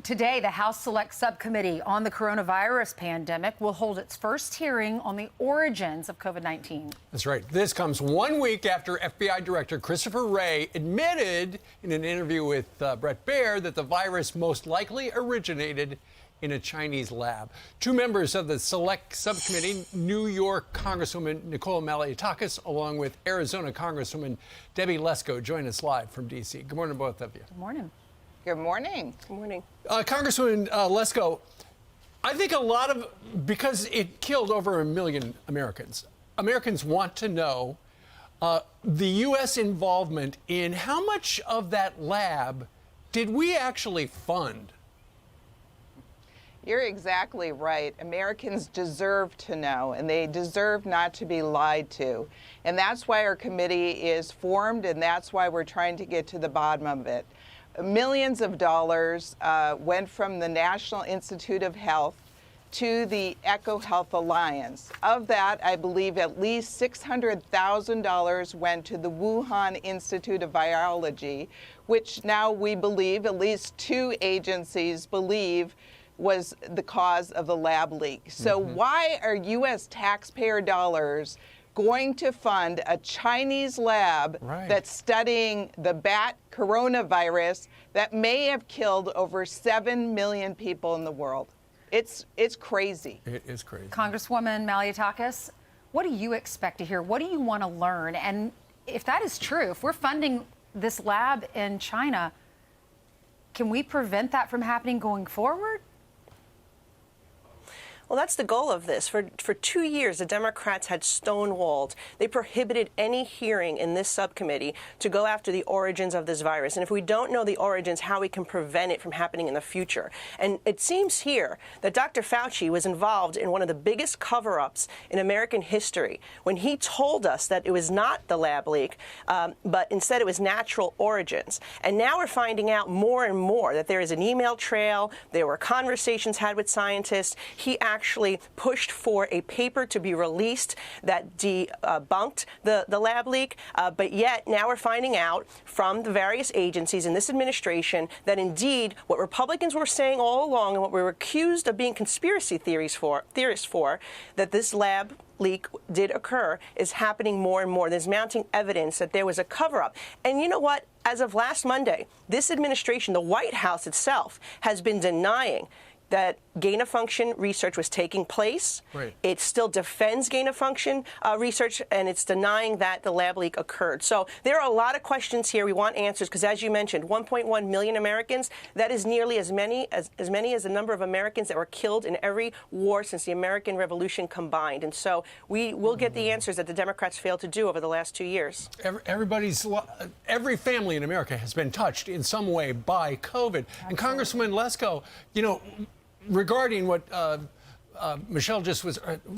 Today, the House Select Subcommittee on the Coronavirus Pandemic will hold its first hearing on the origins of COVID-19. That's right. This comes 1 week after FBI Director Christopher Wray admitted in an interview with Bret Baier that the virus most likely originated in a Chinese lab. Two members of the Select Subcommittee, New York Congresswoman Nicole Malliotakis, along with Arizona Congresswoman Debbie Lesko, join us live from D.C. Good morning to both of you. Good morning. Good morning. Good morning. Congresswoman Lesko, I think because it killed over 1 million Americans, Americans want to know the U.S. involvement in how much of that lab did we actually fund? You're exactly right. Americans deserve to know, and they deserve not to be lied to. And that's why our committee is formed, and that's why we're trying to get to the bottom of it. Millions of dollars went from the National Institute of Health to the EcoHealth Alliance. Of that, I believe at least $600,000 went to the Wuhan Institute of Virology, which now we believe, at least two agencies believe, was the cause of the lab leak. So why are U.S. taxpayer dollars going to fund a Chinese lab that's studying the bat coronavirus that may have killed over 7 million people in the world? It's crazy. It is crazy. Congresswoman Malliotakis, what do you expect to hear? What do you want to learn? And if that is true, if we're funding this lab in China, can we prevent that from happening going forward? Well, that's the goal of this. For 2 years, the Democrats had stonewalled. They prohibited any hearing in this subcommittee to go after the origins of this virus. And if we don't know the origins, how we can prevent it from happening in the future. And it seems here that Dr. Fauci was involved in one of the biggest cover-ups in American history when he told us that it was not the lab leak, but instead it was natural origins. And now we're finding out more and more that there is an email trail. There were conversations had with scientists. He actually pushed for a paper to be released that debunked the lab leak, but yet now we're finding out from the various agencies in this administration that indeed what Republicans were saying all along and what we were accused of being conspiracy theorists for, that this lab leak did occur, is happening more and more. There's mounting evidence that there was a cover-up. And you know what? As of last Monday, this administration, the White House itself, has been denying that gain-of-function research was taking place. Right. It still defends gain-of-function research, and it's denying that the lab leak occurred. So there are a lot of questions here. We want answers because, as you mentioned, 1.1 million Americans, that is nearly as many as the number of Americans that were killed in every war since the American Revolution combined. And so we will get the answers that the Democrats failed to do over the last 2 years. Every family in America has been touched in some way by COVID. Absolutely. And Congresswoman Lesko, you know, regarding what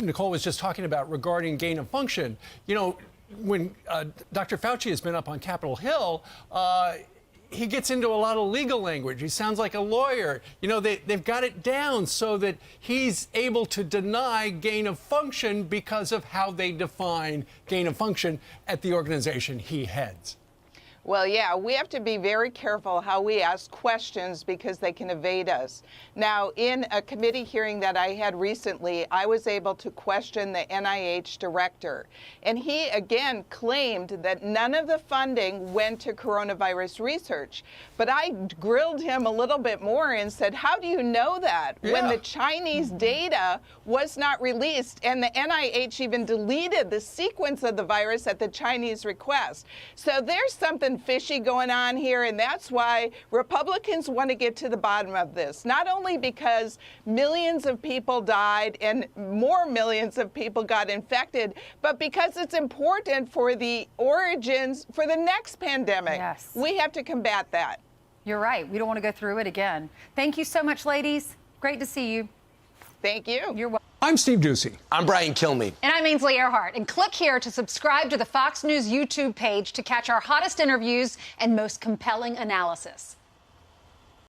Nicole was just talking about regarding gain of function, you know, when Dr. Fauci has been up on Capitol Hill, he gets into a lot of legal language. He sounds like a lawyer. You know, they've got it down so that he's able to deny gain of function because of how they define gain of function at the organization he heads. Well, yeah, we have to be very careful how we ask questions because they can evade us. Now, in a committee hearing that I had recently, I was able to question the NIH director. And he, again, claimed that none of the funding went to coronavirus research. But I grilled him a little bit more and said, how do you know that when the Chinese data was not released and the NIH even deleted the sequence of the virus at the Chinese request? So there's something fishy going on here, and that's why Republicans want to get to the bottom of this. Not only because millions of people died and more millions of people got infected, but because it's important for the origins for the next pandemic. Yes. We have to combat that. You're right. We don't want to go through it again. Thank you so much, ladies. Great to see you. Thank you. You're welcome. I'm Steve Doocy. I'm Brian Kilmeade. And I'm Ainsley Earhart. And click here to subscribe to the Fox News YouTube page to catch our hottest interviews and most compelling analysis.